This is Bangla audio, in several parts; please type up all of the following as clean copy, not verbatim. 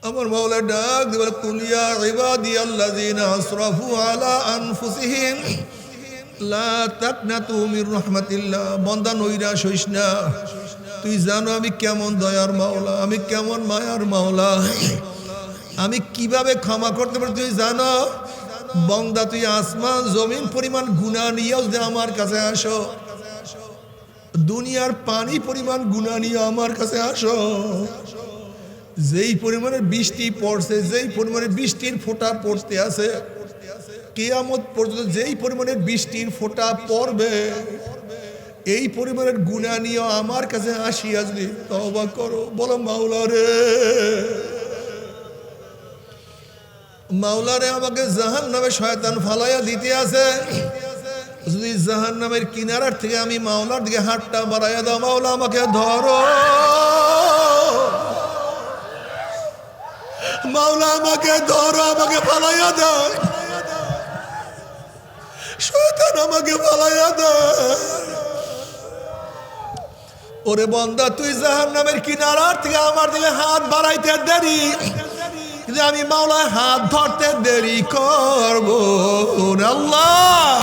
আমার মাওলা ডাক দিয়ে বলে কুল ইয়া ইবাদিয়াল্লাযিনা আসরাফু আলা আনফুসিহিম লা তাকনাতু মির রাহমাতিল্লাহ। বান্দা নৈরাশ হইস না, তুই জানো আমি কেমন দয়ার মাওলা, আমি কেমন মায়ার মাওলা, আমি কিভাবে ক্ষমা করতে পারি তুই জানো। বান্দা তুই আসমান জমিন পরিমাণ গুনাহ নিয়েও যদি আমার কাছে আসো, দুনিয়ার পানি পরিমাণ গুনাহ নিয়ে আমার কাছে আসো, যেই পরিমাণের বৃষ্টি পড়ছে, যেই পরিমাণে বৃষ্টির ফোঁটা পড়তে আছে, কিয়ামত পর্যন্ত যেই পরিমাণের বৃষ্টির ফোঁটা পড়বে, এই পরিমাণের গুনাহ নিয়ে আমার কাছে আসিয়া যদি তওবা করো, বলো মাওলা রে, মাওলা রে আমাকে জাহান্নামে শয়তান ফালাইয়া দিতে আছে, যদি জাহান্নামের কিনারার থেকে আমি মাওলার দিকে হাতটা বাড়াইয়া দাও, মাওলা আমাকে ধরো, মাওলা আমাকে ধরো, আমাকে ফালাইয়া দাও, শয়তান আমাকে ফালাইয়া দাও। ওরে বান্দা তুই জাহান্নামের কিনারার থেকে আমার দিকে হাত বাড়াইতে দেরি, কিন্তু আমি মাওলা হাত ধরতে দেরি করব আল্লাহ।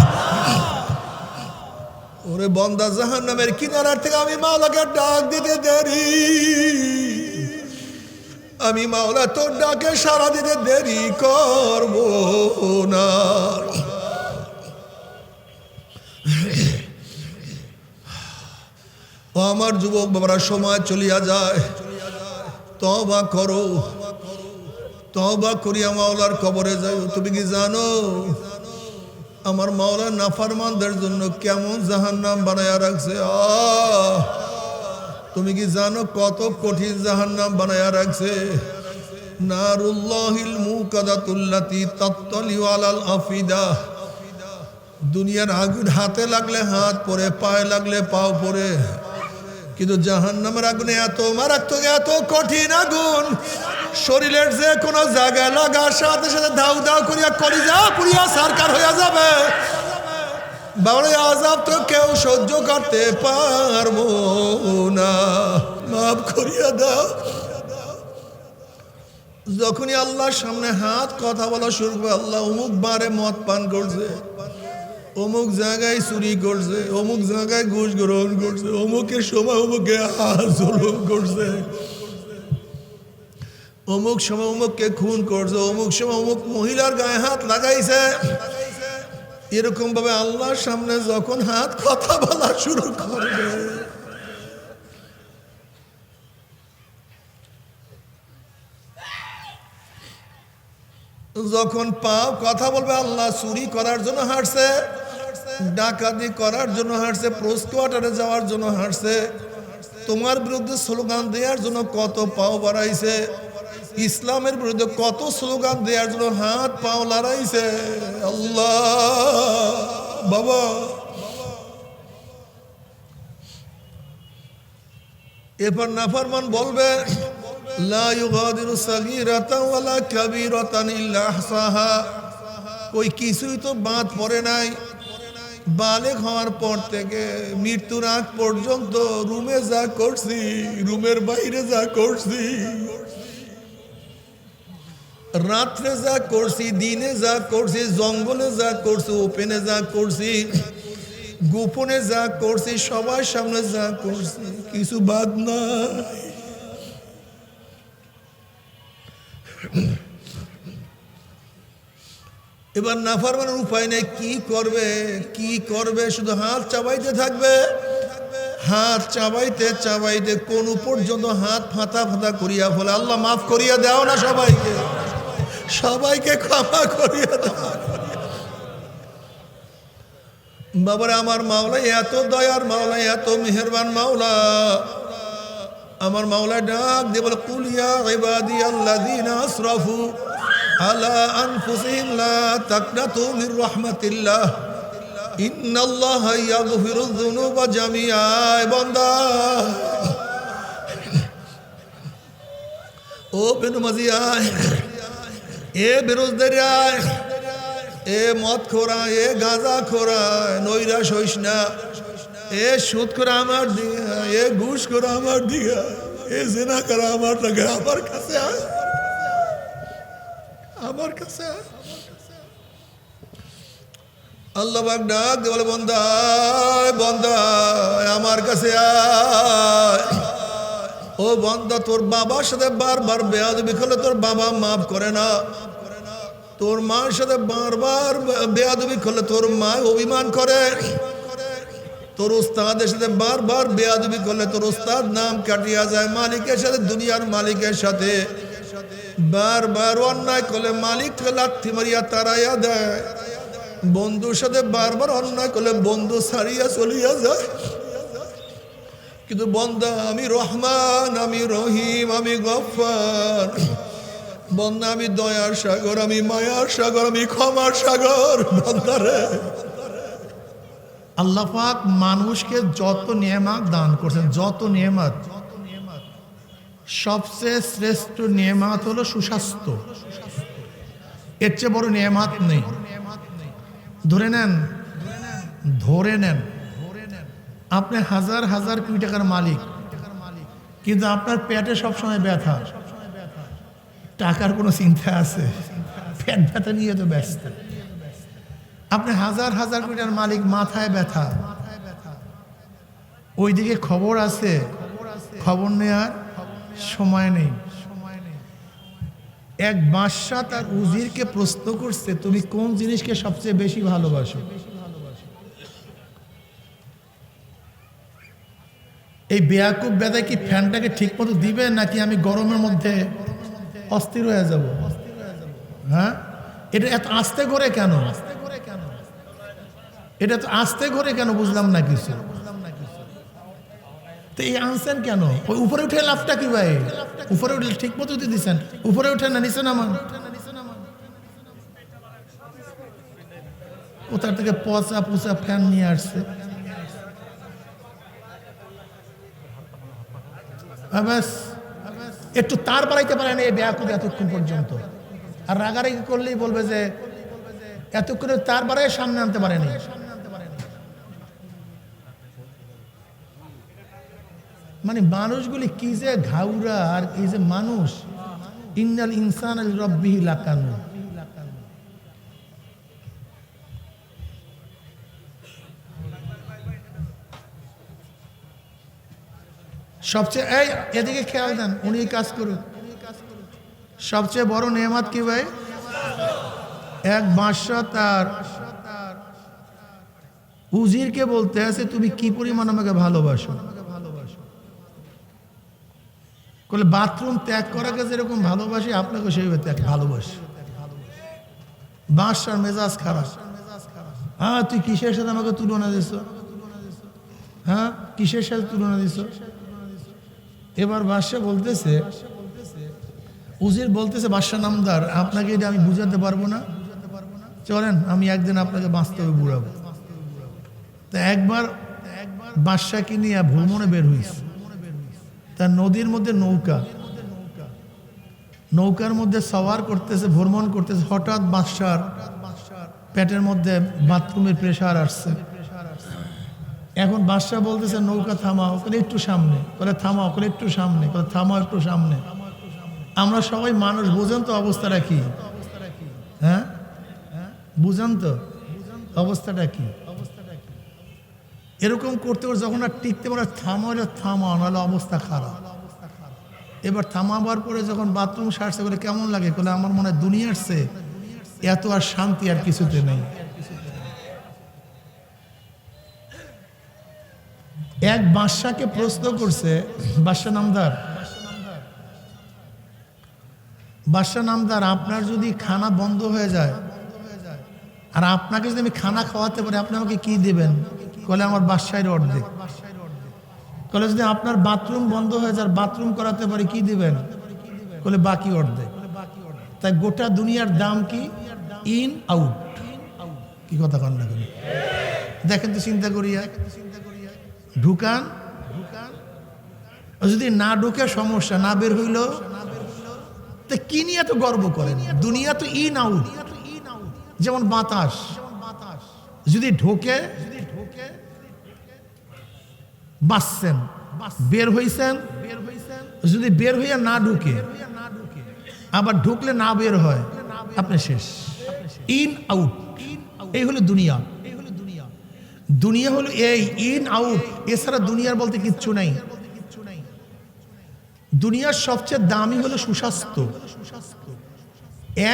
ওরে বান্দা জাহান্নামের কিনারার থেকে আমি মাওলাকে ডাক দিতে দেরি, আমি মাওলা তোর ডাকে সাড়া দিতে দেরি করব না। ও আমার যুবক বাবারা, সময় চলিয়া যায়, তওবা করো, তওবা করিয়া মাওলার কবরে যাও। তুমি কি জানো আমার মাওলা নাফরমানদের জন্য কেমন জাহান্নাম বানায়া রাখছে? তুমি কি জানো কত কঠিন জাহান্নাম বানায়া রাখছে? নারুল্লাহিল মুকাদাতুল্লাতি তাত্তালিউ আলাল আফিদা। দুনিয়ার আগুন হাতে লাগলে হাত পড়ে, পায়ে লাগলে পাও পড়ে, কিন্তু জাহান্নামের আগুনে এত মারাত্মক, এত কঠিন আগুন, শরীরের যে কোনো জায়গায় লাগার সাথে সাথে ধাউ ধাউ করিয়া কলিজা পুড়িয়া সারকার হইয়া যাবে। বাবা আযাব তো কেউ সহ্য করতে পারবো না, মাফ করিয়া দাও। যখনই আল্লাহর সামনে হাত কথা বলা শুরু করবে, আল্লাহ অমুক বারে মদ পান করছে, অমুক জায়গায় চুরি করছে, অমুক জায়গায় ঘুষ গ্রহণ করছে, অমুকের সময় অমুকে জুলুম করছে, অমুক সময় অমুককে খুন করছে, অমুক সময় অমুক মহিলার গায়ে হাত লাগাইছে। এরকম ভাবে আল্লাহর সামনে যখন হাত কথা বলা শুরু করবে, যখন পাও কথা বলবে, আল্লাহ চুরি করার জন্য হাঁটছে, ডাকাতি করার জন্য হাঁটছে, পোস্ট কোয়ার্টারে যাওয়ার জন্য হাঁটছে, তোমার বিরুদ্ধে স্লোগান দেওয়ার জন্য কত পাও বাড়াইছে, ইসলামের বিরুদ্ধে কত স্লোগান দেওয়ার জন্য হাত পাও লড়াইছে। আল্লাহ বাবা, এরপর নাফরমান বলবে লা ইউগাদিরু সাগীরাতান ওয়ালা কাবীরাতান ইল্লা আহসাহা। কই কিছুই তো বাদ পড়ে নাই। বালেগ হওয়ার পর থেকে মৃত্যুর আগ পর্যন্ত রুমে যা করছি, রুমের বাইরে যা করছি, রাত্রে যা করছি, দিনে যা করছি, জঙ্গলে যা করছি, ওপেনে যা করছি, গোপনে যা করছি, সবার সামনে যা করছি, কিছু বাদ নাই। এবার নাফরমানের উপায় নেই, কি করবে, কি করবে? শুধু হাত চাবাইতে থাকবে, হাত চাবাইতে চাবাইতে কোন পর্যন্ত হাত ফাতা ফাতা করিয়া ফেলে। আল্লাহ মাফ করিয়া দাও না সবাইকে, সবাইকে ক্ষমা করিয়া দাও। বাবারে, আমার মাওলা এত দয়ার মাওলা, এত মেহেরবান মাওলা। আমার মাওলা ডাক দিয়ে বলে কুল ইয়া ইবাদিয়াল্লাযিনা আসরাফু আলা আনফুসিহিম লা তাকনাতু মির রাহমাতিল্লাহ ইন্নাল্লাহা ইয়াগফিরুয যুনুবা জামিআ। বান্দা, ও বেনমাজি আয়, এ বেরোজদারি আয়, এ মদ খোরা, এ গাঁজা খোরা, নৈরাশ হইস না। এ সুদ করে আমার দিকে, এ ঘুষ করে আমার দিকে, এ জেনা করে আমার লাগে, আমার কাছে আয়। আমার কাছে আল্লাহ পাক ডাক দিয়ে বলে বান্দা বান্দা আমার কাছে আয়। ও বান্দা তোর বাবার সাথে বারবার বেয়াদবি করলে তোর বাবা মাফ করে না, তোর মার সাথে বারবার বেয়াদবি করলে তোর মা অভিমান করে, তোর উস্তাদের সাথে বারবার বেয়াদবি করলে তোর উস্তাদ নাম কাটিয়া যায়, মালিকের সাথে দুনিয়ার মালিকের সাথে বারবার অন্যায় করলে মালিককে লাথি মারিয়া তাড়াইয়া দেয়, বন্ধুর সাথে বারবার অন্যায় করলে বন্ধু ছাড়িয়া চলিয়া যায়। কিন্তু বন্দা আমি রহমান, আমি রহিম, আমি গফফার, বন্দা আমি দয়ার সাগর, আমি মায়ার সাগর, আমি ক্ষমার সাগর। বন্দারে আল্লাহ পাক মানুষকে যত নিয়ামত দান করছেন, যত নিয়ামত, সবচেয়ে শ্রেষ্ঠ নিয়ামত হলো সুস্বাস্থ্য। এর চেয়ে বড় নিয়ামত নেই। ধরে নেন, ধরে নেন আপনি হাজার হাজার কোটি টাকার মালিক, কিন্তু আপনার পেটে সবসময় ব্যথা। টাকার কোনো চিন্তা আছে? পেট ব্যথা নিয়ে তো ব্যস্ত। আপনি হাজার হাজার কোটি টাকার মালিক, মাথায় ব্যথা, ওইদিকে খবর আছে, খবর নেওয়ার সময় নেই। এক বাদশা তার উজিরকে প্রশ্ন করছে, তুমি কোন জিনিসকে সবচেয়ে বেশি ভালোবাসো? এই বেয়াকুব বেদায় কি ফ্যানটাকে ঠিক মতো দিবে, নাকি আমি গরমের মধ্যে অস্থির হয়ে যাব? হ্যাঁ, এটা এত আস্তে করে কেন? এটা তো আস্তে করে কেন, বুঝলাম না কিছু। তো এই আনছেন কেন? ওই উপরে উঠে লাভটা কি ভাই? উপরে উঠলে ঠিক মতো দিয়ে দিচ্ছেন, উপরে উঠে না নিচে নামান। কোথা থেকে পচা পুচা ফ্যান নিয়ে আসছে। একটু তার বাড়াইতে পারে না এই বেয়াকুব এতক্ষণ পর্যন্ত, আর রাগারাগি করলেই বলবে যে এতক্ষণে তার বাড়াই সামনে আনতে পারেনি। মানে মানুষগুলি কি যে ঘাউরা, আর এই যে মানুষ, ইন্নাল ইনসান রব্বিহি লাকানু। সবচেয়ে এই এদিকে খেয়াল দেন, উনি কাজ করুন। সবচেয়ে বড় নেয়ামত কি ভাই? এক বাদশা তার উজিরকে বলতে আছে, তুমি কি পরিমাণ আমাকে ভালোবাসো? বলে বাথরুম ত্যাগ করাকে যেরকম ভালোবাসি, আপনাকে সেইভাবে ত্যাগ ভালোবাসি। বাদশার মেজাজ খারাপ। হ্যাঁ, তুই কিসের সাথে আমাকে তুলনা দিছ? হ্যাঁ, কিসের সাথে তুলনা দিছ? এবার বাদশা বলতেছে, উজির বলতেছে, বাদশা নামদার, আপনাকে এটা আমি বুঝাতে পারবো না, চলেন আমি একদিন আপনাকে বাস্তবে বুড়াবো। তা একবার বাদশাকে নিয়ে ভ্রমণে বের হইছে। তার নদীর মধ্যে নৌকা, নৌকার মধ্যে সওয়ার করতেছে, ভ্রমণ করতেছে। হঠাৎ বাদশার পেটের মধ্যে বাথরুমের প্রেশার আসছে। এখন বাদশা বলতেছে, নৌকা থামাও, বলে একটু সামনে, বলে থামাও, বলে একটু সামনে, বলে থামাও একটু সামনে। আমরা সবাই মানুষ, বুঝেন তো অবস্থাটা কি? হ্যাঁ, বুঝেন তো অবস্থাটা কি? এরকম করতে করে যখন আর টিকতে পারে, থামাইলে থামাও, নাহলে অবস্থা খারাপ। এবার থামাবার পরে যখন বাথরুম সারছে, বলে কেমন লাগে? বলে আমার মনে হয় দুনিয়ার চেয়ে এত আর শান্তি আর কিছুতে নেই। এক বাদশাকে প্রশ্ন করছে, বাদশা নামদার, বাদশা নামদার, আপনার যদি খানা বন্ধ হয়ে যায় আর আপনাকে যদি আমি খানা খাওয়াতে পারি, আপনি আমাকে কি দেবেন? বলে আমার বাদশাহের অর্ধেক। বলে যদি আপনার বাথরুম বন্ধ হয়ে যায়, বাথরুম করাতে পারি, কি দিবেন? বলে বাকি অর্ধেক। তাই গোটা দুনিয়ার দাম কি? In out. কি কথা কন না? দেখেন তো, চিন্তা করিয়া ঢুকান, যদি না ঢুকে সমস্যা, না বের হইল তো কি নিয়ে এত গর্ব করেন? দুনিয়া তো ইন আউট, যেমন বাতাস। যদি ঢোকে বাঁচছেন, বের হইছেন। যদি বের হইয়া না ঢুকে, আবার ঢুকলে না বের হয়, আপনি শেষ। ইন আউট, এই হলো দুনিয়া। দুনিয়া হলো এই ইন আউট, এছাড়া দুনিয়ার বলতে কিচ্ছু নাই। দুনিয়ার সবচেয়ে দামি হলো সুস্বাস্থ্য।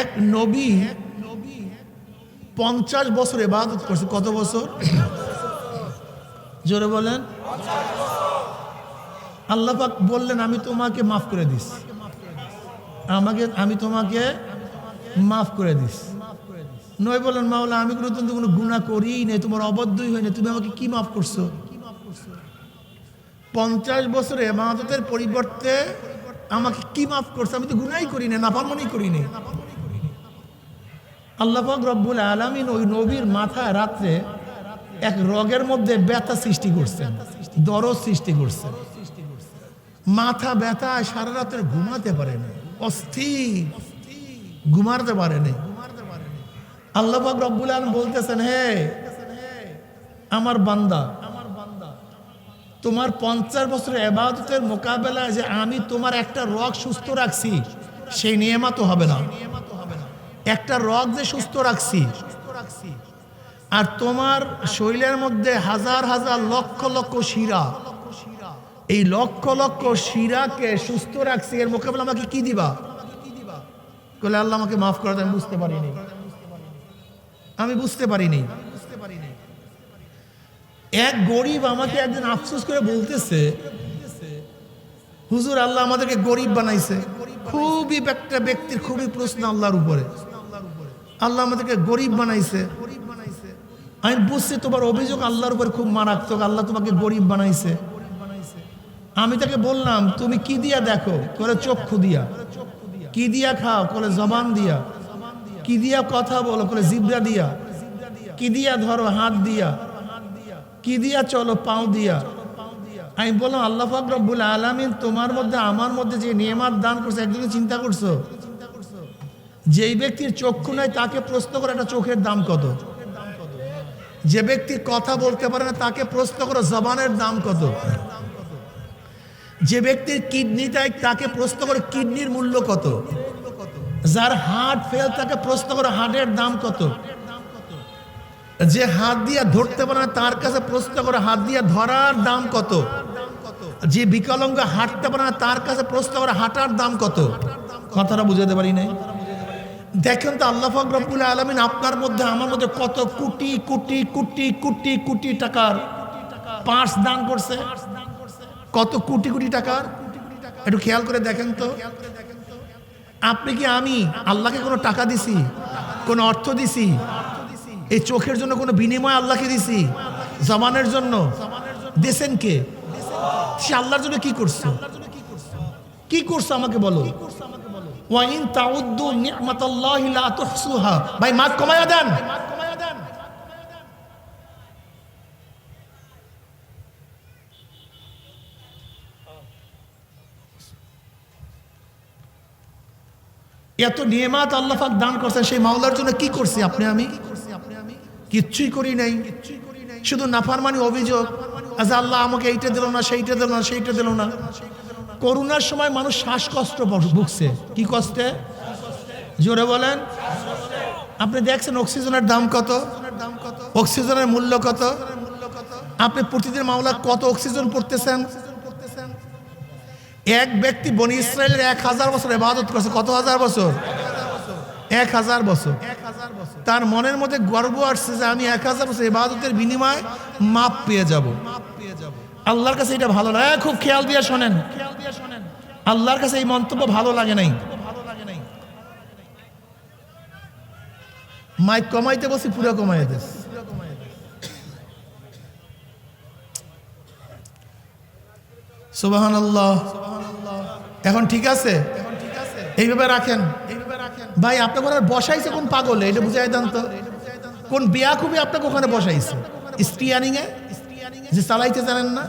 এক নবী 50 বছর ইবাদত করছে। কত বছর? জোরে বলেন। আল্লাহ পাক বললেন আমি তোমাকে মাফ করে দিস, আমি তোমাকে মাফ করে দিস। নয় বলেন মাওলা আমি কোনো গুনাহ করি নাই, তোমার অবদ্ধই হয় না, তুমি আমাকে কি মাফ করছো? 50 বছর ইবাদতের পরিবর্তে আমাকে কি মাফ করছো? আমি তো গুনাহই করি না, নাফরমানি করি না। আল্লাহ পাক রব্বুল আলামিন ওই নবীর মাথায় রাত্রে এক রগের মধ্যে ব্যথা সৃষ্টি করছেন, দরদ সৃষ্টি করছেন। মাথা ব্যথায় সারা রাত্রে ঘুমাতে পারে না, অস্থির, ঘুমাতে পারে না। আল্লাহ পাক রব্বুল আলামিন বলতেছেন হে আমার বান্দা, তোমার 50 বছরের ইবাদতের মোকাবেলায় যে আমি তোমার একটা রগ সুস্থ রাখছি, সেই নিয়ামত হবে না। একটা রগ যে সুস্থ রাখছি, আর তোমার শরীরের মধ্যে হাজার হাজার লক্ষ লক্ষ শিরা, এই লক্ষ লক্ষ শিরাকে সুস্থ রাখছি, এর মোকাবেলা আমাকে কি দিবা? বলে আল্লাহ আমাকে মাফ করে দেন, বুঝতে পারিনি, আমি বুঝতে পারিনি। এক গরিব আমাকে একদিন আফসোস করে বলতেছে হুজুর আল্লাহ আমাদেরকে গরিব বানাইছে। খুবই একটা ব্যক্তির খুবই প্রশ্ন আল্লাহর উপরে, আল্লাহ আমাদেরকে গরিব বানাইছে। আমি বুঝছি তোমার অভিযোগ আল্লাহর উপরে খুব মারাত্মক, আল্লাহ তোমাকে গরিব বানাইছে। আমি তাকে বললাম তুমি কি দিয়া দেখো? করে চক্ষু দিয়া। কি দিয়া খাও? করে জবান দিয়া। কি দিয়া কথা বলো? করে জিব্রা দিয়া। কি দিয়া ধরো? হাত দিয়া। কি দিয়া চলো? পাও দিয়া। আমি বললাম আল্লাহ পাক রব্বুল আলামিন তোমার মধ্যে আমার মধ্যে যে নিয়ামত দান করছে, একদিকে চিন্তা করছো? যেই ব্যক্তির চক্ষু নাই তাকে প্রশ্ন করে একটা চোখের দাম কত? যে ব্যক্তি কথা বলতে পারে না তাকে প্রশ্ন করো জবানের দাম কত? যে ব্যক্তির কিডনি তাই তাকে প্রশ্ন করো কিডনির মূল্য কত? যার হার্ট ফেল তাকে প্রশ্ন করো হার্টের দাম কত? যে হাত দিয়ে ধরতে পারে না তার কাছে প্রশ্ন করো হাত দিয়ে ধরার দাম কত? যে বিকলাঙ্গ হাঁটতে পারে না তার কাছে প্রশ্ন করো হাঁটার দাম কত? কথাটা বুঝাতে পারি নাই? দেখেন তো আল্লাহ পাক রব্বুল আলামিন আপনার মধ্যে আমার মধ্যে কত কোটি কোটি কোটি কোটি কোটি টাকার পার্স দান করছে, কত কোটি কোটি টাকার। একটু খেয়াল করে দেখেন তো, আপনি কি আমি আল্লাহকে কোনো টাকা দিছি, কোনো অর্থ দিছি? এই চোখের জন্য কোনো বিনিময় আল্লাহকে দিছি? জবানের জন্য দিয়েছেন কে? সে আল্লাহর জন্য কি করছো? কি করছো আমাকে বলো। ওয়াইন তাউদ্দু নি'মাতাল্লাহি লা তুহসুহা। ভাই মাত কমায়া দেন। এত নিয়ামত আল্লাহ পাক দান করছেন, সেই মাওলার জন্য কি করছি আপনি আমি? কিচ্ছুই করি নাই, শুধু নাফরমানি অভিযোগ। আচ্ছা আল্লাহ আমাকে এইটা দিল না, সেইটা দিল না, সেইটা দিল না। করোনার সময় মানুষ শ্বাসকষ্ট ভুগছে। কি কষ্টে? জোরে বলেন। আপনি দেখছেন অক্সিজেনের দাম কত? অক্সিজেনের মূল্য কত? আপনি প্রতিদিন মাওলা কত অক্সিজেন পড়তেছেন? এক ব্যক্তি বনি ইসরায়েলের 1000 বছর ইবাদত করছে। কত হাজার বছর? 1000 বছর। তার মনের মধ্যে গর্ব আসছে যে আমি 1000 বছর ইবাদতের বিনিময়ে মাপ পেয়ে যাব। আল্লাহর কাছে এটা ভালো লাগে। খুব খেয়াল দিয়ে শোনেন, আল্লাহর কাছে এই মন্তব্য ভালো লাগে নাই। মাইক কমাইতে বসি, পুরো কমাই দেস। সুবহানাল্লাহ। এখন ঠিক আছে, এইভাবে রাখেন। ভাই আপনাকে ওরা বসাইছে কোন পাগলে? এটা বুঝাই দেন তো। কোন বেয়াকুবি আপনাকে ওখানে বসাইছে? স্টিয়ারিং এ যে চালাইতে জানেন না?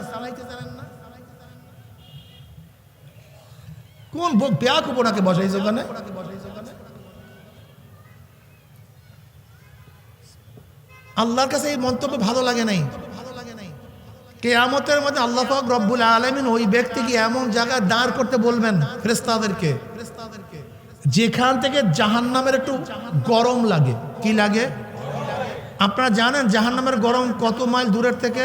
কোন বেয়াকুব ওনাকে বসাইছে ওখানে? আল্লাহর কাছে এই মন্তব্য ভালো লাগে নাই। কিয়ামতের মধ্যে আল্লাহ পাক রব্বুল আলামিন ওই ব্যক্তিকে এমন জায়গায় দাঁড় করতে বলবেন ফেরেশতাদেরকে, যেখান থেকে জাহান্নামের একটু গরম লাগে। কি লাগে আপনারা জানেন? জাহান্নামের গরম কত মাইল দূরের থেকে?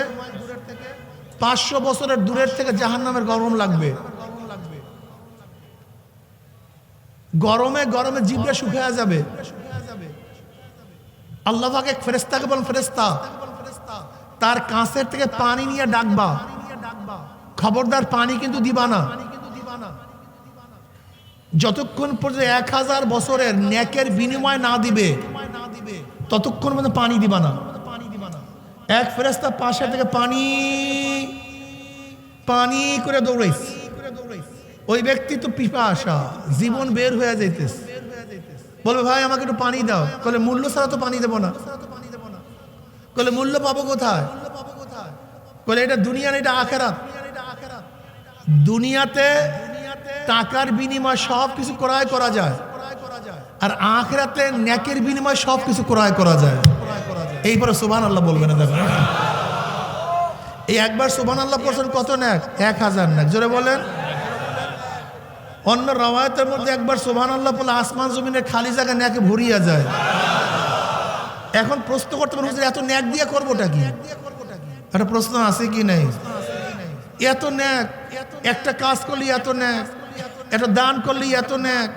500 বছরের দূরের থেকে জাহান্নামের গরম লাগবে। গরমে গরমে জিভটা শুকিয়ে যাবে। আল্লাহ পাক এক ফেরেশতাকে বলেন, ফেরেশতা তার কাছের থেকে পানি নিয়ে ডাকবা, খবরদার পানি কিন্তু দিবা না, যতক্ষণ পর্যন্ত 1000 বছরের নেকের বিনিময় না দিবে ততক্ষণ পর্যন্ত পানি দিবা না। এক ফেরেশতা পাশে থেকে পানি পানি করে দৌড়াইছে। ওই ব্যক্তি তো পিপাসা, জীবন বের হয়ে যাইতেছে, বলবে ভাই আমাকে একটু পানি দাও। বলে মূল্য ছাড়া তো পানি দেবো না। বলে মূল্য পাবো কোথায়? বলে এটা দুনিয়া না, এটা আখেরাত। দুনিয়াতে টাকার বিনিময় সব কিছু ক্রয় করা যায়, আর আখেরাতে নেকের বিনিময় সব কিছু ক্রয় করা যায়। এইবারে সুবহানাল্লাহ বলবেন না? দেখেন, এই একবার সুবহানাল্লাহ পড়ছেন কত নেক? 1000 নেক। জোরে বলেন। অন্য রাওয়ায়াতের মধ্যে একবার সুবহানাল্লাহ বলে আসমান জমিনের খালি জায়গা নেকে ভরিয়া যায়। এখন প্রশ্ন করতে পারেন, হুজুর এত নেক দিয়ে করবোটা কি? একটা প্রশ্ন আছে কি নাই? এত নেক, একটা কাজ করলে এত নেক, একটা দান করলে এত নেক,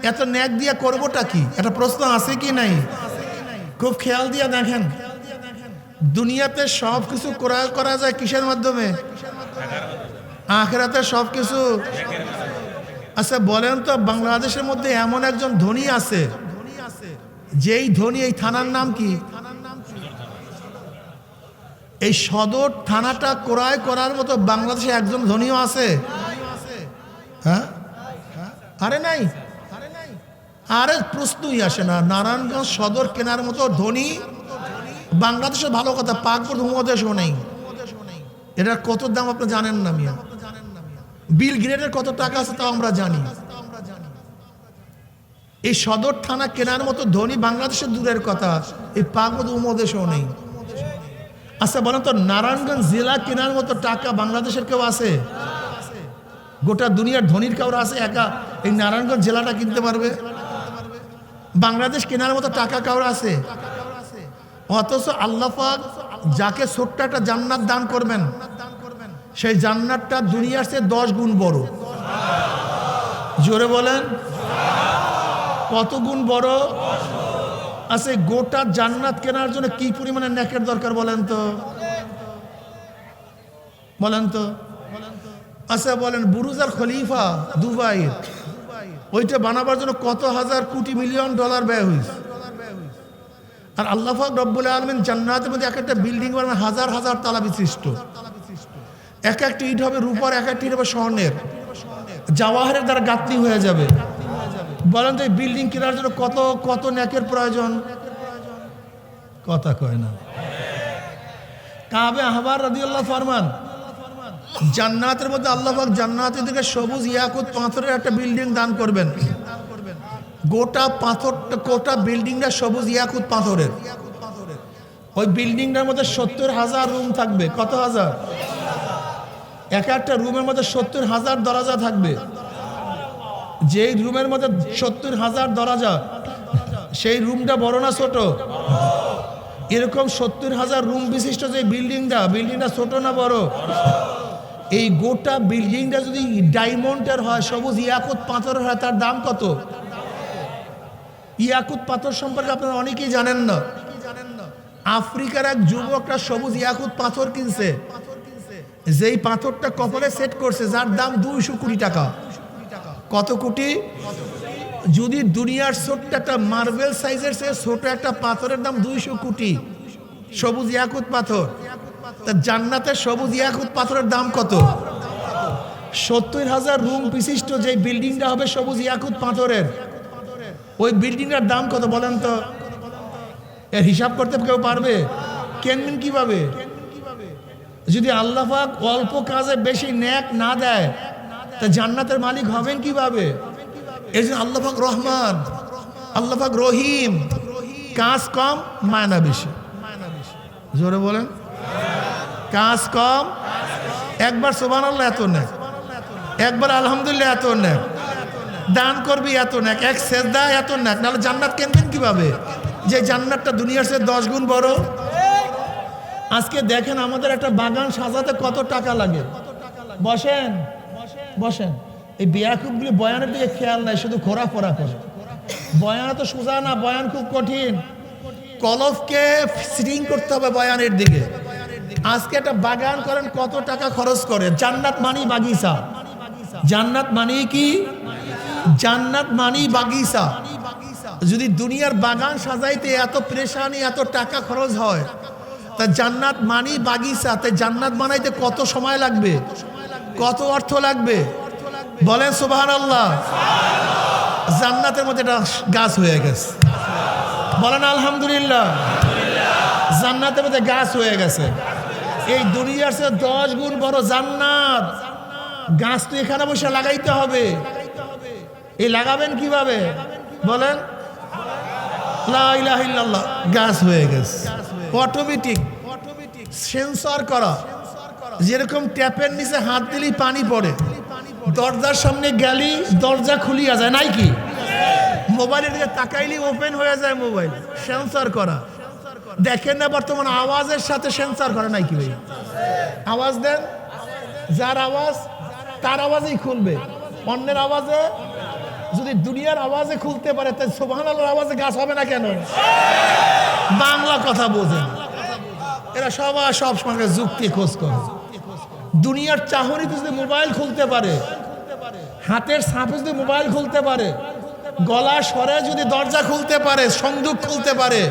এত নেক দিয়ে করবোটা কি? একটা প্রশ্ন আছে কি নাই? খুব খেয়াল দিয়ে দেখেন, দুনিয়াতে সব কিছু ক্রয় করা যায় কিসের মাধ্যমে? আখিরাতে সব কিছু। আচ্ছা বলেন তো, বাংলাদেশের মধ্যে এমন একজন ধনী আছে, যেই ধনী, এই থানার নাম কি? এই সদর থানাটা ক্রয় করার মতো বাংলাদেশে একজন ধনীও আছে? হ্যাঁ, আরে নাই, আরে প্রশ্নই আসে না। নারায়ণগঞ্জ সদর কেনার মতো ধনী বাংলাদেশের ভালো কথা, পাকপুর উপমহাদেশও নেই। এটার কত দাম আপনি জানেন না মিয়া? বিল গ্রেডের কত টাকা আছে তাও আমরা জানি। এই সদর থানা কেনার মতো ধনী বাংলাদেশের দূরের কথা, এই পাকপুর উপমহাদেশও নেই। আচ্ছা বলেন তো, নারায়ণগঞ্জ জেলা কেনার মতো টাকা বাংলাদেশের কেউ আছে? গোটা দুনিয়ার ধনীর কাউর আছে একা এই নারায়ণগঞ্জ জেলাটা কিনতে পারবে? বাংলাদেশ কেনার মতো টাকা কাউর আছে? অথচ আল্লাহ পাক যাকে ছোট্ট একটা জান্নাত দান করবেন, সেই জান্নাতটা দুনিয়ার চেয়ে 10 গুণ বড়। জোরে বলেন, কত গুণ বড়? আচ্ছা গোটা জান্নাত কেনার জন্য কি পরিমাণে নেকের দরকার বলেন তো? বলেন তো। আচ্ছা বলেন, বুরুজ আল খলিফা দুবাই, ওইটা বানাবার জন্য কত হাজার কোটি মিলিয়ন ডলার ব্যয় হয়েছে। আর আল্লাহ পাক রব্বুল আলামিন জান্নাতের মধ্যে এক একটা বিল্ডিং বানাবেন হাজার হাজার তলা বিশিষ্ট। এক একটা ইট হবে রূপার, এক একটা ইট হবে স্বর্ণের, জাওয়াহারের দ্বারা গাঁথনি হয়ে যাবে। বলেন তো এই বিল্ডিং কেনার জন্য কত কত নেকের প্রয়োজন? কথা কয় না। কাবে আহবার রাদিয়াল্লাহু ফরমান, জান্নাতের মধ্যে আল্লাহ পাক জান্নাতীদেরকে সবুজ ইয়াকুত পাথরের একটা বিল্ডিং দান করবেন। গোটা পাথরটা, গোটা বিল্ডিংটা সবুজ ইয়াকুত পাথরের। ওই বিল্ডিংটার মধ্যে 70,000 রুম থাকবে। কত হাজার? এক একটা রুমের মধ্যে 70,000 দরজা থাকবে। যেই রুমের মধ্যে 70,000 দরজা, সেই রুমটা বড় না ছোট? এরকম 70,000 রুম বিশিষ্ট যে বিল্ডিংটা ছোট না বড়? এই গোটা বিল্ডিংটা যদি ডায়মন্ডের হয়, সবুজ ইয়াকুত পাথরের হয়, তার দাম কত? ইয়াকুত পাথর সম্পর্কে আপনারা অনেকেই জানেন না। আফ্রিকার এক যুবকরা সবুজ ইয়াকুত পাথর কিনছে, যেই পাথরটা কপালে সেট করছে, যার দাম 200 কোটি টাকা। কত কোটি? যদি দুনিয়ার ছোট্ট একটা মার্বেল সাইজের চেয়ে ছোট একটা পাথরের দাম 200 কোটি, সবুজ ইয়াকুত পাথর, তা জান্নাতের সবুজ ইয়াকুত পাথরের দাম কত? 70,000 রুম বিশিষ্ট যে বিল্ডিংটা হবে সবুজ ইয়াকুত পাথরের, ওই বিল্ডিংটার দাম কত বলেন তো? এর হিসাব করতে কেউ পারবে? কেনবেন কিভাবে? যদি আল্লাহ পাক অল্প কাজে বেশি নেক না দেয়, তা জান্নাতের মালিক হবেন কিভাবে? এই জন্য আল্লাহ পাক রহমান, আল্লাহ পাক রহিম, কাজ কম মায়না বেশি। জোরে বলেন, কাজ কম। একবার সুবহানাল্লাহ এত নেক, একবার আলহামদুলিল্লাহ এত নেক। দান করবি এত নেক, এক সেজদা এত নেক, নাহলে জান্নাত কিনবেন কিভাবে? যে জান্নাতটা দুনিয়ার চেয়ে 10 গুণ বড়। আজকে দেখেন আমাদের একটা বাগান সাজাতে কত টাকা লাগে। বসেন বসেন, এই বিয়াকুবগুলি বয়ানের দিকে খেয়াল নাই, শুধু ঘোরাফেরা করে। বয়ান তো সোজা না, বয়ান খুব কঠিন। কলফকে সিটিং করতে হবে বয়ানের দিকে। আজকে একটা বাগান করেন কত টাকা খরচ করে। জান্নাত মানি বাগিচা, জান্নাত মানি কি? জান্নাত মানি বাগিচা। যদি দুনিয়ার বাগান সাজাইতে এত প্রেশানি, এত টাকা খরচ হয়, তা জান্নাত মানি বাগিচা, তাই জান্নাত বানাইতে কত সময় লাগবে, কত অর্থ লাগবে? বলেন সুবহানাল্লাহ। জান্নাতের মধ্যে একটা গাছ হয়ে গেছে, বলেন আলহামদুলিল্লাহ। জান্নাতের মধ্যে গাছ হয়ে গেছে, এই দুনিয়ার চেয়ে 10 গুণ বড় জান্নাত। গাছ তো এখানে বসে লাগাইতে হবে। এই লাগাবেন কিভাবে বলেন? লা ইলাহা ইল্লাল্লাহ, গাছ হয়ে গেছে। অটোমেটিক সেন্সর করা, যেরকম ট্যাপের নিচে হাত দিলেই পানি পড়ে, দরজার সামনে গেলি দরজা খুলিয়া যায়, নাই কি? মোবাইলের দিকে তাকাইলেই ওপেন হয়ে যায় মোবাইল, সেন্সর করা। দেখেন না বর্তমান আওয়াজের সাথে সেন্সর করা নাই কি? ভাই আওয়াজ দেন, যার আওয়াজ তার আওয়াজেই খুলবে, অন্যের আওয়াজে যদি দুনিয়ার আওয়াজে খুলতে পারে, তাই সুবহানাল্লাহর আওয়াজে গাছ হবে না কেন? বাংলা কথা বোঝেন এরা সবাই, সব সঙ্গে যুক্তি খোঁজ করে। দুনিয়ার চাহনিতে যদি মোবাইল খুলতে পারে, হাতের ছাপে যদি মোবাইল খুলতে পারে, গলা স্বরে যদি দরজা খুলতে পারে, সংযোগ খুলতে পারে,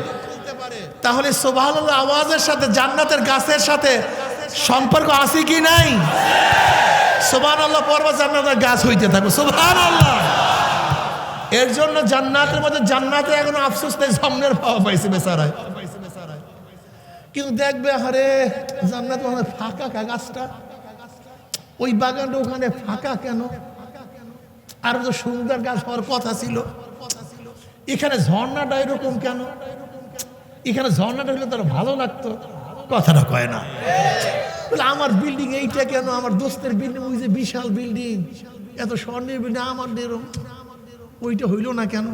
তাহলে সুবহানাল্লাহ আওয়াজের সাথে জান্নাতের গাছের সাথে সম্পর্ক আছে কি নাই? সুবহানাল্লাহ পড়বা, জান্নাতের গাছ হইতে থাকবে। সুবহানাল্লাহ। এর জন্য জান্নাতের মধ্যে, জান্নাতে এখনো আফসোস নেই, সামনের পাওয়া পাইছে বেচারায়। কিন্তু দেখবে আরে জান্নাত মানে ফাঁকা, গাছটা ওই বাগানটা ওখানে ফাঁকা কেন? আর তো সুন্দর গাছ হওয়ার কথা ছিল। এখানে ঝর্ণাটা এরকম কেন? এখানে ঝর্ণাটা হলে তার ভালো লাগতো, কথাটা কয় না। আমার বিল্ডিং এইটা কেন? আমার দোস্তের বিল্ডিং ওই যে বিশাল বিল্ডিং, এত স্বর্ণের বিল্ডিং, আমার ওইটা হইল না কেন?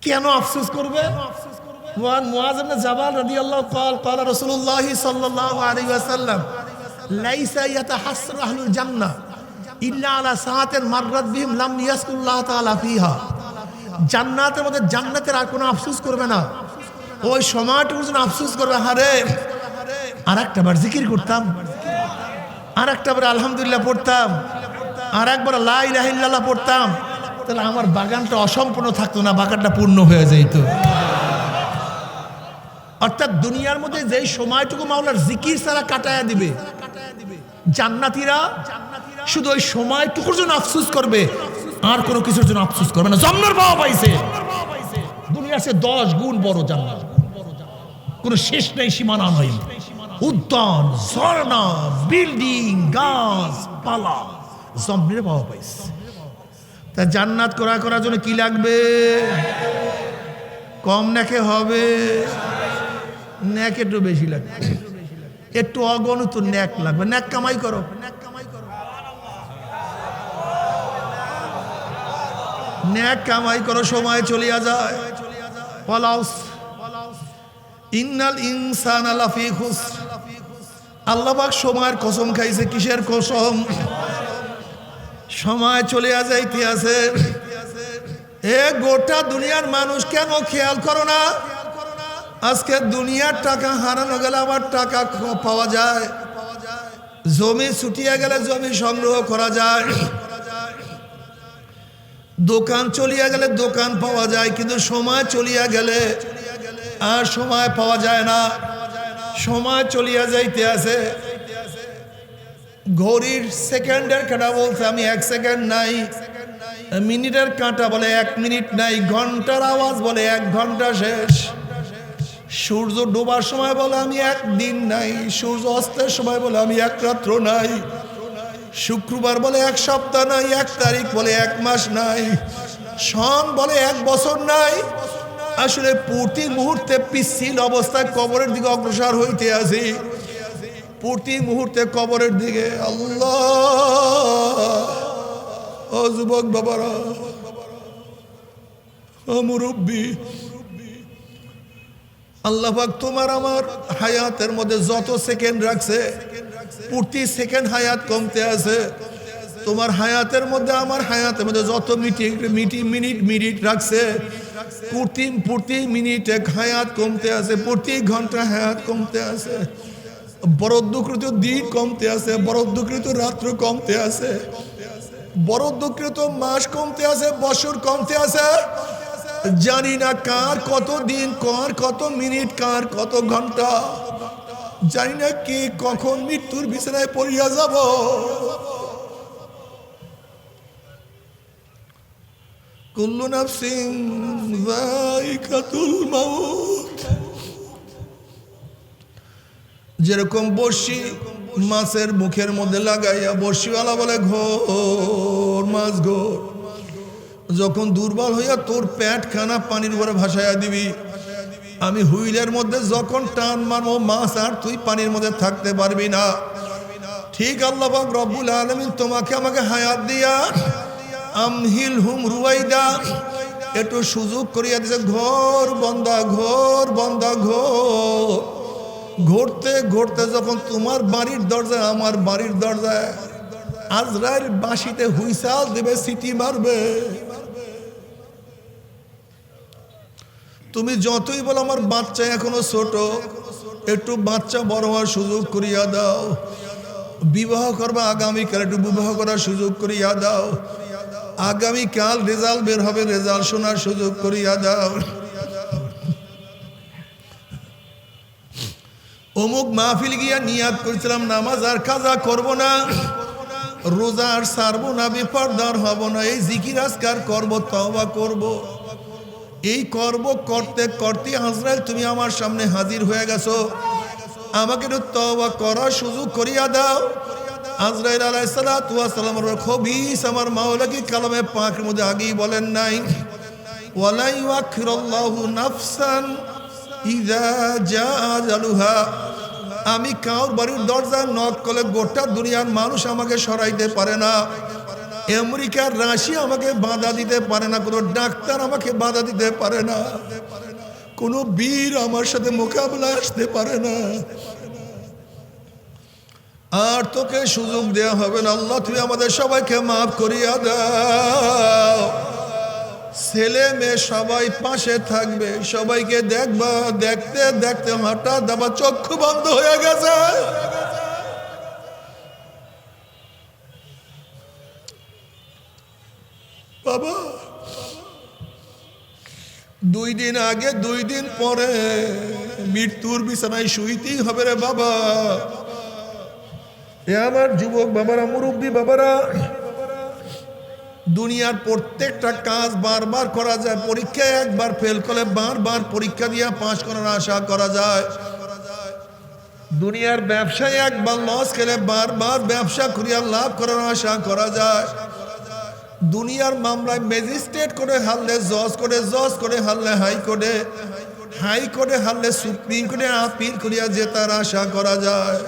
কেন আফসোস করবে? ওয়ান মুআয ইবনে জাবাল রাদিয়াল্লাহু ক্বালা রাসূলুল্লাহ সাল্লাল্লাহু আলাইহি ওয়াসাল্লাম লাইসা ইয়াতাহাসসারু আহলুল জান্নাহ ইল্লা আলা সাআতিন মাররাত বিহিম লাম ইয়াসকুল্লাহু তাআলা ফিহা। জান্নাতের মধ্যে জান্নাতের আর কোনো আফসোস করবে না, ওই সময়টুকু যেন আফসোস করবে, হারে আর একটা বার জিকির করতাম, আর একটা বার আলহামদুলিল্লাহ পড়তাম, আর একবার লা ইলাহা ইল্লাল্লাহ পড়তাম, তাহলে আমার বাগানটা অসম্পূর্ণ থাকতো না, বাগানটা পূর্ণ হয়ে যেত। অর্থাৎ দুনিয়ার মধ্যে যেই সময়টুকু মাওলার জিকির ছাড়া কাটায়া দিবে, জান্নাতীরা শুধু ওই সময়টুকুর জন্য আফসোস করবে, আর কোনো কিছুর জন্য আফসোস করবে না। জান্নাত পাওয়া পাইছে, দুনিয়ার চেয়ে 10 গুণ বড় জান্নাত, কোনো শেষ নেই, সীমানা নেই, উদ্যান, ঝর্ণা, বিল্ডিং, গাছ পালা, জান্নাতে পাওয়া পাইছে। তা জান্নাত করার জন্য কি লাগবে? কম নেকে হবে, ন্যাক একটু বেশি লাগবে, একটু অগণিত ন্যাক লাগবে। ন্যাক কামাই করো, ন্যাক কামাই করো, সময় চলিয়া যায়। ইন্নাল ইনসানা লাফি খুসর, আল্লাহ পাক সময়ের কসম খাইছে। কিসের কসম? সময় চলিয়া যাইতে আছে। এ গোটা দুনিয়ার মানুষ কেন খেয়াল করো না? আজকে দুনিয়ার টাকা হারানো গেলে আবার টাকা পাওয়া যায়, জমি ছুটিয়া গেলে জমি সংগ্রহ করা যায়, দোকান চলিয়া গেলে দোকান পাওয়া যায়, কিন্তু সময় চলিয়া গেলে আর সময় পাওয়া যায় না। সময় চলিয়া যাইতে আছে। ঘড়ির সেকেন্ডের কাঁটা বলছে আমি 1 সেকেন্ড নাই, মিনিটের কাঁটা বলে 1 মিনিট নাই, ঘন্টার আওয়াজ বলে 1 ঘন্টা শেষ। সূর্য ডোবার সময় বলে আমি 1 দিন নাই, সূর্য অস্তের সময় বলে আমি 1 রাত্র নাই, শুক্রবার বলে 1 সপ্তাহ নাই, 1 তারিখ বলে 1 মাস নাই, সন বলে 1 বছর নাই। আসলে প্রতি মুহূর্তে পিচ্ছিল অবস্থায় কবরের দিকে অগ্রসর হইতে আছি, প্রতি মুহূর্তে কবরের দিকে। আল্লাহ ও যুবক বাবারা, ও মুরব্বী, আল্লাহ পাক তোমার আমার হায়াতের মধ্যে যত সেকেন্ড রাখছে, প্রতি সেকেন্ড হায়াত কমতে আছে। তোমার হায়াতের মধ্যে আমার হায়াতের মধ্যে যত মিনিট রাখছে, প্রতি মিনিটে হায়াত কমতে আছে, প্রতি ঘন্টা হায়াত কমতে আছে। বরাদ্দকৃত দিন কমতে আছে, বরাদ্দকৃত রাত্র কমতে আছে, বরাদ্দকৃত মাস কমতে আছে, বছর কমতে আছে। জানি না কার কত দিন, কার কত মিনিট, কার কত ঘন্টা। জানি না কে কখন মৃত্যুর বিছানায় পড়িয়া যাব। কুল্লু নাফসিন যায়িকাতুল মাউত। যেরকম বড়শি মাছের মুখের মধ্যে লাগাইয়া বড়শিওয়ালা বলে ঘোর মাছ ঘোর, যখন দুর্বল হইয়া তোর পেট খানা পানির উপরে ভাসাইয়া দিবি, আমি হুইলের মধ্যে যখন টান মারবো মাছ আর তুই পানির মধ্যে থাকতে পারবি না। ঠিক আল্লাহ পাক রব্বুল আলামিন তোমাকে আমাকে হায়াত দিয়া আমহিল হুম রুয়াইদা একটু সুযোগ করিয়া দিয়েছে। ঘোর বন্দা, ঘোর বন্দা, ঘোর। ঘুরতে ঘুরতে যখন তোমার বাড়ির দরজায়, আমার বাড়ির দরজায় আজরাইল বাঁশিতে হুইসাল দেবে, সিটি মারবে। তুমি যতই বলো আমার বাচ্চা এখনো ছোট, একটু বাচ্চা বড় হওয়ার সুযোগ করিয়া দাও। বিবাহ করবা আগামীকাল, একটু বিবাহ করার সুযোগ করিয়া দাও। আগামীকাল রেজাল্ট বের হবে, রেজাল্ট শোনার সুযোগ করিয়া দাও। অমুক মাহফিল গিয়া নিয়াত করেছিলাম নামাজ আর কাজা করব না, রোজা আর ছাড়বো না, বেপরদার হব না, এই জিকির আজকার করব, তওবা করব। এই করব করতে করতে আজরাইল তুমি আমার সামনে হাজির হয়ে গেছো। আমাকে একটু তওবা করার সুযোগ করিয়া দাও। আজরাইল আলাইহিস সালাতু ওয়াস সালামের খবিস আমার মাওলা কি কালামে পাকের মধ্যে আগেই বলেন নাই, ওয়ালা ইউআখিরুল্লাহু নাফসান ইযা জাআ আজালুহা। আমি কাউর বাড়ির দরজা নক করলে গোটা দুনিয়ার মানুষ আমাকে সরাইতে পারে না। আমেরিকার রাশি আমাকে বাধা দিতে পারে না, কোনো ডাক্তার আমাকে বাধা দিতে পারে না, কোনো বীর আমার সাথে মোকাবেলা আসতে পারে না। আর তোকে সুযোগ দেয়া হবে না। আল্লাহ তুমি আমাদের সবাইকে মাফ করিয়া দাও। ছেলে মেয়ে সবাই পাশে থাকবে, সবাইকে দেখবা, দেখতে দেখতে হঠাৎ আবার চক্ষু বন্ধ হয়ে গেছে। বাবা 2 দিন আগে 2 দিন পরে মৃত্যুর বিছানায় শুইতেই হবে রে বাবা। এ আমার যুবক বাবারা, মুরব্বী বাবারা, দুনিয়ার প্রত্যেকটা কাজ বারবার করা যায়। পরীক্ষায় একবার ফেল করলে বারবার পরীক্ষা দিয়ে পাশ করার আশা করা যায়। দুনিয়ার ব্যবসায় একবার লস খেলে বারবার ব্যবসা করিয়া লাভ করার আশা করা যায়। দুনিয়ার মামলায় ম্যাজিস্ট্রেট করে হারলে জজ করে, জজ করে হারলে হাইকোর্টে, হাইকোর্টে হারলে সুপ্রিম কোর্টে আপিল করিয়া জেতার আশা করা যায়।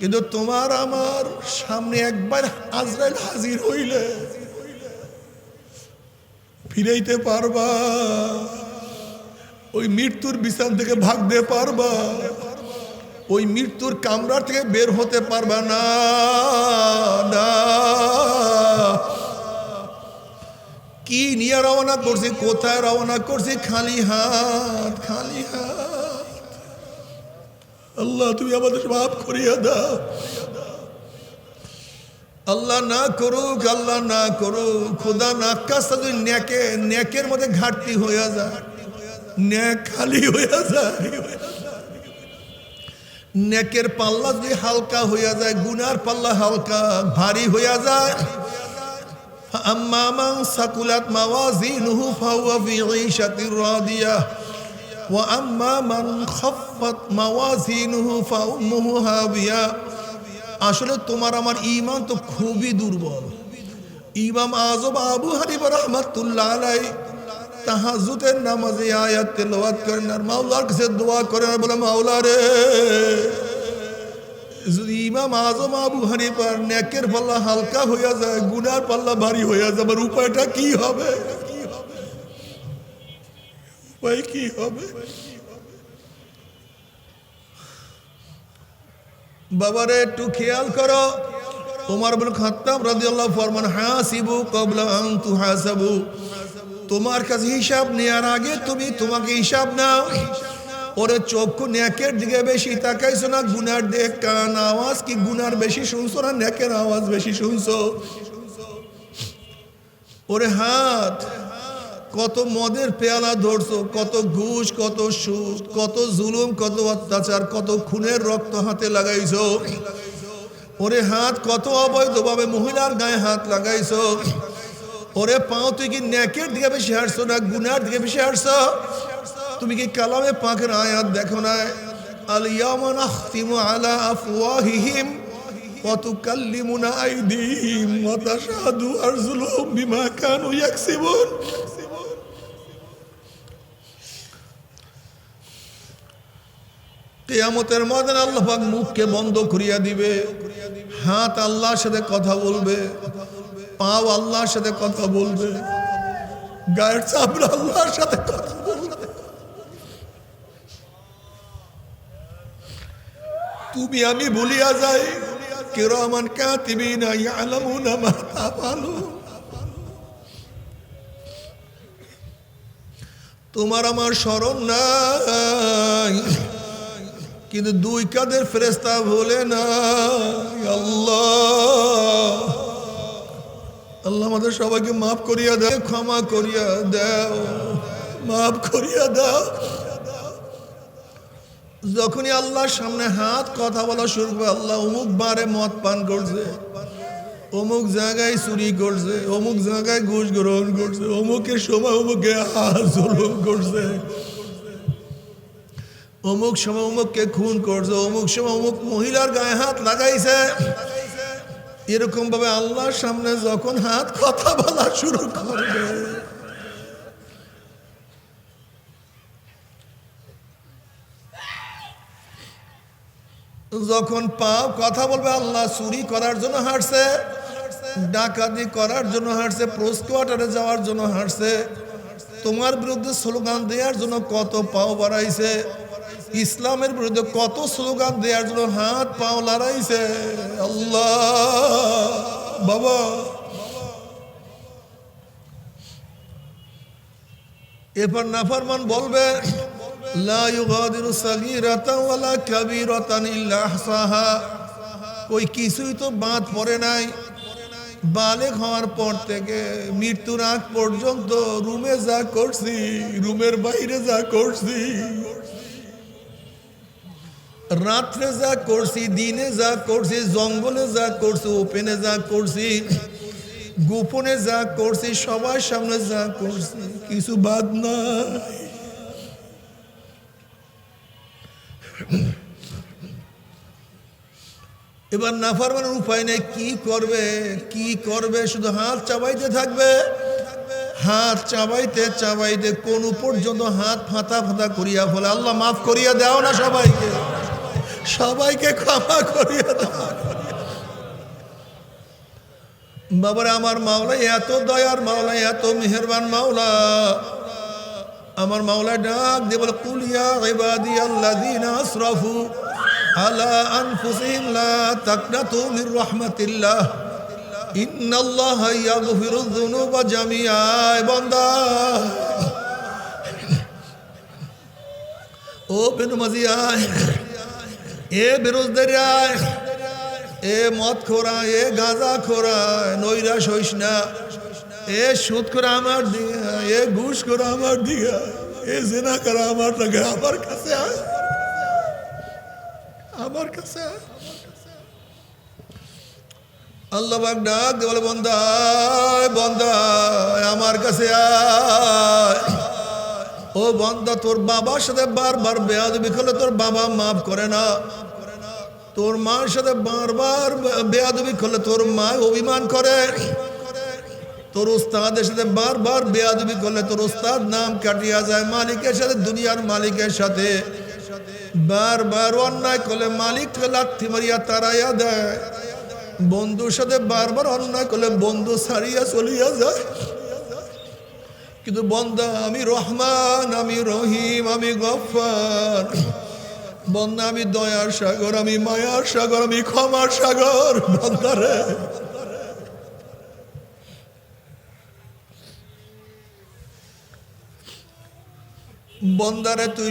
কিন্তু তোমার আমার সামনে একবার আজরাইল হাজির হইলে ফিরাইতে পারবা? ওই মৃত্যুর বিছানা থেকে ভাগতে পারবা? ওই মৃত্যুর কামরা থেকে বের হতে পারবা না। না, কি নিয়ে রওনা করছি, কোথায় রওনা করছি? খালি হাত, খালি হাত। আল্লাহ তুমি আমাদের মাফ করিয়া দাও। আল্লাহ না করুক, আল্লাহ না করুক। খোদা না কাজটা যদি নেকের মধ্যে ঘাটতি হইয়া যায়, নেক খালি হইয়া যায়, নেকের পাল্লা যদি হালকা হইয়া যায়, গুনার পাল্লা হালকা ভারী হইয়া যায়। আম্মা মান সাকুলাত মাওয়াজিনুহু ফাহুয়া ফি ঈশাতির রাদিয়াহ ওয়া আম্মা মান খাফফাত মাওয়াজিনুহু ফাউম্মুহু হাবিয়া। আসলে তোমার আমার ঈমান তো খুবই দুর্বল। ইমাম আযম আবু হানিফা রাহমাতুল্লাহ আলাইহি তাহাজ্জুদের নামাজে আয়াত তেলাওয়াত করেন আর মাওলার কাছে দোয়া করেন আর বলে, মাওলা রে, যদি ইমাম আজম আবু হানিফার নেকের পাল্লা হালকা হইয়া যায়, গুনার পাল্লা ভারী হইয়া যায়। আবার উপায়টা কি হবে? উপায় কি হবে? বাবারে একটু খেয়াল করো। ওমর ইবনে খাত্তাব রাদিয়াল্লাহু ফরমান, হাসিবু ক্বাবলা আন তুহাসাবু। তোমার কাছে হিসাব নেওয়ার আগে তুমি তোমাকে হিসাব নাও। ওরে চক্ষু নেকের দিকে বেশি তাকাইছো না গুনার দিকে? কান আওয়াজ কি গুনার বেশি শুনছো না নেকের আওয়াজ বেশি শুনছো? ওরে হাত, কত মদের পেয়ালা ধরছো, কত ঘুষ, কত সুদ, কত জুলুম, কত অত্যাচার, কত খুনের রক্ত হাতে লাগাইছো। ওরে হাত, কত অবৈধভাবে মহিলার গায়ে হাত লাগাইছো। ওরে পাও, তুই কি নেকের দিকে বেশি হাঁটছো না গুনার দিকে বেশি হাঁটছো? তুমি কি কালামে পাকের আয়াত দেখো না? আল ইয়াওমা নাখতিমু আলা আফওয়াহিহিম ওয়া তুকাল্লিমুনা আইদিহিম ওয়া তাশহাদু আরজুলুহুম বিমা কানু ইয়াকসিবুন। কিয়ামতের ময়দানে আল্লাহ পাক মুখকে বন্ধ করিয়া দিবে। হাত আল্লাহর সাথে কথা বলবে, পাও আল্লাহর সাথে কথা বলবে, গায়ের চামড়া আল্লাহর সাথে কথা বলবে। তুমি আমি ভুলিয়া যাই, কিরামান কাতিবিনা ইয়ালামুনা মা তাফআলুন। তোমার আমার স্মরণ নাই, কিন্তু দুই কাঁধের ফেরেশতা বলে না আল্লাহ। আল্লাহ আমাদের সবাইকে মাফ করিয়া দাও, ক্ষমা করিয়া দাও, মাফ করিয়া দাও। যখনই আল্লাহর সামনে হাত কথা বলা শুরু করবে, আল্লাহ অমুক বারে মদ পান করছে, অমুক জায়গায় চুরি করছে, অমুক জায়গায় ঘুষ গ্রহণ করছে, অমুকের সময় অমুকে জুলুম করছে, অমুক সময় অমুককে খুন করছে, অমুক সময় অমুক মহিলার গায়ে হাত লাগাইছে। এরকম ভাবে আল্লাহর সামনে যখন হাত কথা বলা শুরু করবে, যখন পাও কথা বলবে, আল্লাহ চুরি করার জন্য হাঁটছে, ডাকাতি করার জন্য হাঁটছে, পোস্ট কোয়ার্টারে যাওয়ার জন্য হাঁটছে, তোমার বিরুদ্ধে স্লোগান দেওয়ার জন্য কত পাও বাড়াইছে, ইসলামের বিরুদ্ধে কত স্লোগান দেওয়ার জন্য হাত পাও লড়াইছে। আল্লাহ বাবা, এরপর নাফরমান বলবে, লা ইউগাদিরু সাগীরাতান ওয়ালা কাবীরাতান ইল্লা আহসাহা। কই কিছুই তো বাদ পড়ে নাই। বালেগ হওয়ার পর থেকে মৃত্যুর আগ পর্যন্ত রুমে যা করছি, রুমের বাইরে যা করছি, রাত্রে যা করছি, দিনে যা করছি, জঙ্গলে যা করছি, ওপেনে যা করছি, গোপনে যা করছি, সবার সামনে যা করছি, কিছু বাদ নাই। এবার নাফরমানের উপায় নেই, কি করবে? কি করবে? শুধু হাত চাবাইতে থাকবে, হাত চাবাইতে চাবাইতে কোন পর্যন্ত হাত ফাতা ফাতা করিয়া ফেলে। আল্লাহ মাফ করিয়া দাও না সবাইকে, সবাইকে ক্ষমা করিয়া দাও। বাবারে, আমার মাওলা এত দয়ার মাওলা, এত মেহেরবান মাওলা। আমার মাওলা ডাক দিয়ে বলে, কুল ইয়া ইবাদিয়াল্লাযীনা আসরাফু আলা আনফুসিহিম লা তাকনাতু মির রাহমাতিল্লাহ ইন্নাল্লাহা ইয়াগফিরুয যুনুবা জামিআ। বান্দা, ও বেনমাজি আয়, এ বেরোজদারি আয়, এ মদ খোরা, এ গাঁজা খোরা, নৈরাশ হইস না। এ সুদ করে আমার দিকে, এ ঘুষ করে আমার দিকে, এ জিনা করে আমার দিকে, আমার কাছে আয়, আমার কাছে আয়। আল্লাহ পাক ডাক দিয়ে বলে, বান্দা বান্দা আমার কাছে আয়। ও বান্দা, তোর বাবার সাথে বারবার বেয়াদবি করলে তোর বাবা মাফ করে না। তোর মার সাথে বারবার বেয়াদবি করলে তোর মা অভিমান করে। তোর উস্তাদের সাথে বারবার বেয়াদবি করলে তোর উস্তাদ নাম কাটিয়া যায়। মালিকের সাথে, দুনিয়ার মালিকের সাথে বারবার অন্যায় করলে মালিককে লাথি মারিয়া তাড়াইয়া দেয়, বন্ধুর সাথে বারবার অন্যায় করলে বন্ধু ছাড়িয়া চলিয়া যায়। কিন্তু বন্দা আমি রহমান, আমি রহিম, আমি গফফার, বন্দা আমি দয়ার সাগর, আমি মায়ার সাগর, আমি ক্ষমার সাগর। বন্দারে বন্দারে তুই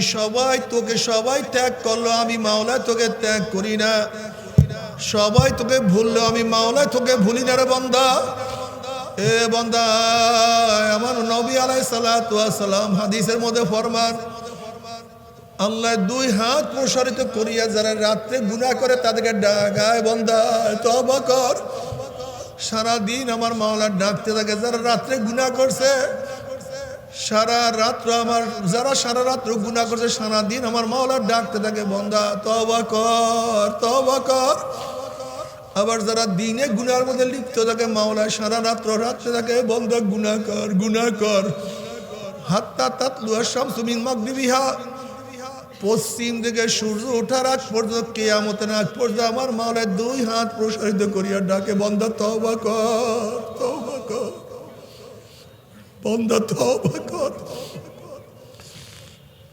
তোকে সবাই ত্যাগ করলো, আমি মাওলা তোকে ত্যাগ করি না। সবাই তোকে ভুললো, আমি মাওলা তোকে ভুলি না রে বন্দা। এ বন্দা, আমার নবী আলাইহিস সালাতু ওয়াস সালাম হাদিসের মধ্যে ফরমান, আল্লাহ দুই হাত প্রসারিত করিয়া যারা রাত্রে গুনাহ করে তাদেরকে ডাকায়, বন্দা তওবা কর। সারাদিন আমার মাওলা ডাকতে থাকে যারা রাত্রে গুনাহ করছে, সারা রাত্র আমার যারা সারা রাত্র গুনাহ করছে, সারাদিন আমার মাওলা ডাকতে থাকে, বন্দা তওবা কর, তওবা কর। আবার যারা দিনে গুনার মধ্যে লিপ্ত থাকে, মাওলা সারা রাত্র রাত্রে থাকে, বন্দা গুনাহ কর, গুনাহ কর। হাত্তা তাতলুয়া শামসু মিন মাগরিবিহা, পশ্চিম দিকে সূর্য ওঠার আগ পর্যন্ত, কিয়ামতের আগ পর্যন্ত আমার মাওলা দুই হাত প্রসারিত করিয়া ডাকে, বন্দা তওবা কর, তওবা কর, বন্দা তওবা কর।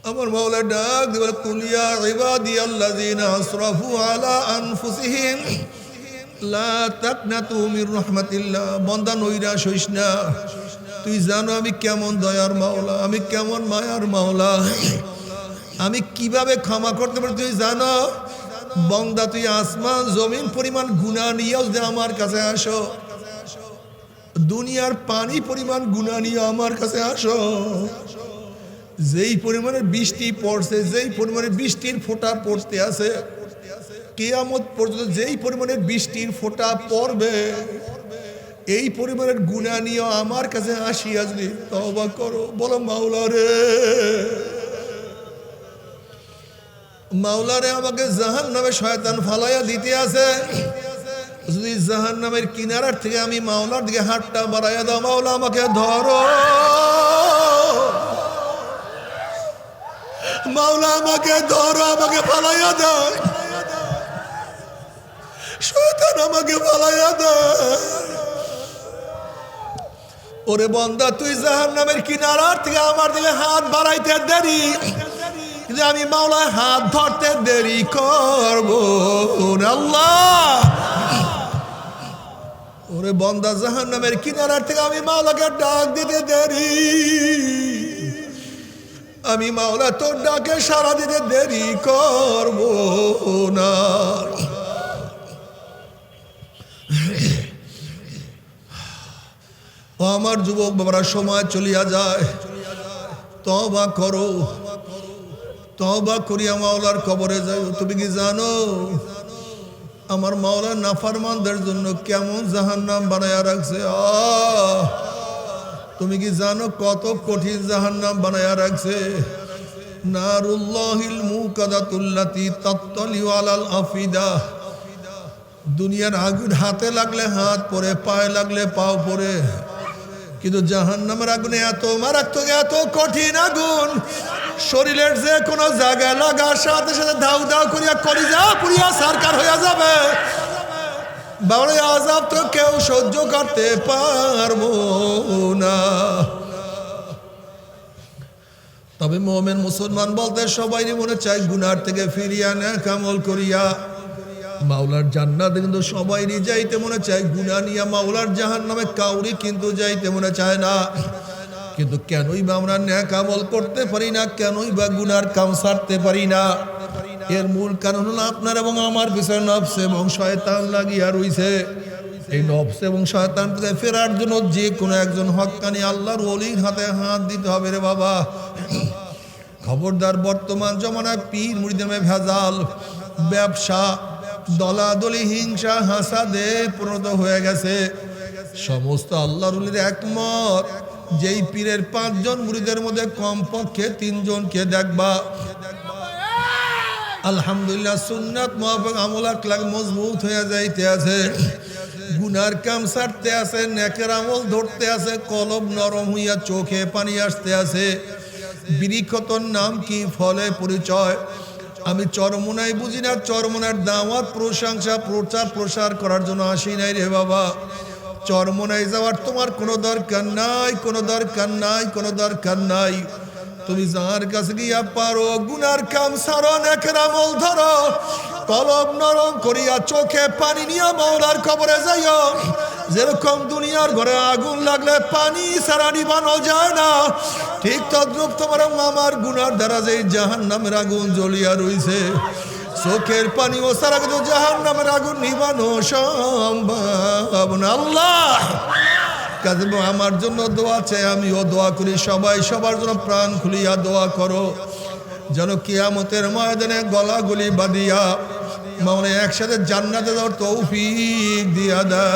আমার মাওলা ডাক দিবে, কুলিয়া ইবাদিয়াল্লাযিনা আসরাফু আলা আনফুসিহিম লা তাকনাতু মির রাহমাতিল্লাহ। বন্দা নৈরাশ হইস না, তুই জানো আমি কেমন দয়ার মাওলা, আমি কেমন মায়ার মাওলা, আমি কিভাবে ক্ষমা করতে পারি তুই জানো। বন্দা তুই আসমান জমিন পরিমাণ গুনাহ নিয়েও যে আমার কাছে আসো, দুনিয়ার পানি পরিমাণ গুনাহ নিয়ে আমার কাছে আসো। যেই পরিমাণের বৃষ্টি পড়ছে, যেই পরিমাণের বৃষ্টির ফোঁটা পড়তে আছে, কিয়ামত পর্যন্ত যেই পরিমাণের বৃষ্টির ফোঁটা পড়বে, এই পরিমাণের গুনাহ নিয়ে আমার কাছে আসিয়া যদি তওবা করো, বলো মাওলা রে, মাওলা রে, আমাকে জাহান্নামে শয়তান ফালাইয়া দিতে আছে, যদি জাহান্নামের কিনারার থেকে আমি মাওলার দিকে হাতটা বাড়াইয়া দাও, মাওলা আমাকে ধরো, মাওলা আমাকে ধরো, আমাকে ফালাইয়া দাও, শয়তান আমাকে ফালাইয়া দাও। ওরে বন্দা, তুই জাহান্নামের কিনারার থেকে আমার দিকে হাত বাড়াইতে দেরি, কিন্তু আমি মাওলার হাত ধরতে দেরি করব না আল্লাহ। ওরে বন্দা, জাহান্নামের কিনারার থেকে আমি মাওলাকে ডাক দিতে দেরি, আমি মাওলা তোর ডাকে সাড়া দিতে দেরি করব না। ও আমার যুবক বাবারা, সময় চলিয়া যায়, তওবা করো, তওবা করিয়া মাওলার কবরে যাও। তুমি কি জানো আমার মাওলা নাফরমানদের জন্য কেমন জাহান্নাম বানায়া রাখছে? তুমি কি জানো কত কঠিন জাহান্নাম বানায়া রাখছে? নারুল্লাহিল মুকাদাতুল্লাতি তাত্তালিউ আলাল আফিদা, দুনিয়ার আগুন হাতে লাগলে হাত পরে, পায়ে লাগলে পাও পরে, কিন্তু জাহান্নামের আগুনে এত মারাত্মক, এত কঠিন আগুন, শরীরের যে কোনো জায়গায় লাগার সাথে সাথে ধাউ ধাউ করিয়া কলিজা পুড়িয়া সারকার হইয়া যাবে। বাবা, আযাব তো কেউ সহ্য করতে পারবো না। তবে মুমিন মুসলমান বলতে সবাই মনে চায় গুনার থেকে ফিরিয়া নেক আমল করিয়া মাওলার জান্নাতে, কিন্তু সবাইরই যাইতে মনে চায়, গুনাহ নিয়া মাওলার জাহান্নামে কাউরি কিন্তু যাইতে মনে চায় না। কিন্তু কেনই বা আমরা নেক আমল করতে পারি না, কেনই বা গুনার কাম ছাড়তে পারি না? এর মূল কারণ হলো আপনার এবং আমার পিছনে নফস এবং শয়তান লাগিয়া রইছে। এই নফস এবং শয়তান থেকে ফেরার জন্য যে কোনো একজন হক্কানি আল্লাহর ওলির হাতে হাত দিতে হবে রে বাবা। খবরদার, বর্তমান জমানায় পীর মুরিদের ভেজাল, ব্যবসা, দলাদলি, হিংসা, হাসাদে পরিণত হয়ে গেছে। সমস্ত আল্লাহর ওলির একমত, যেই পীরের 5 জন মুরিদের মধ্যে কমপক্ষে 3 জনকে দেখবা আলহামদুলিল্লাহ সুন্নাত মুআফাক আমল আখলাক মজবুত হয়ে যাইতে আছে, গুনার কাম ছাড়তে আছে, নেকের আমল ধরতে আছে, কলব নরম হইয়া চোখে পানি আসতে আছে। বৃক্ষতর নাম কি, ফলে পরিচয়, আমি চরমোনাই বুঝি না, চরমোনার দাওয়াত প্রশংসা প্রচার প্রসার করার জন্য আসি নাই রে বাবা। চরমোনাই যাওয়ার তোমার কোনো দরকার নাই, কোনো দরকার নাই, কোনো দরকার নাই। তুমি যার কাছে গিয়া পারো গুনার কাম সারো, নেকের আমল ধরো, কলব নরম করিয়া চোখে পানি নিয়ে মাওলার কবরে যাইও। যেরকম দুনিয়ার ঘরে আগুন লাগলে পানি ছাড়া নিবানো যায় না, ঠিক তদ্রূপ তোমার আমার গুনার দ্বারা যে জাহান্নামের আগুন জ্বলিয়া রইছে, চোখের পানি ও সারা কিন্তু জাহান্নামের আগুন নিবানো সম্ভব না। আল্লাহ কাজে আমার জন্য দোয়া চাই, আমিও দোয়া করি, সবাই সবার জন্য প্রাণ খুলিয়া দোয়া করো, যেন কিয়ামতের ময়দানে গলাগুলি বাঁধিয়া মাওলা একসাথে জান্নাতে যাওয়ার তৌফিক দিয়া দেয়।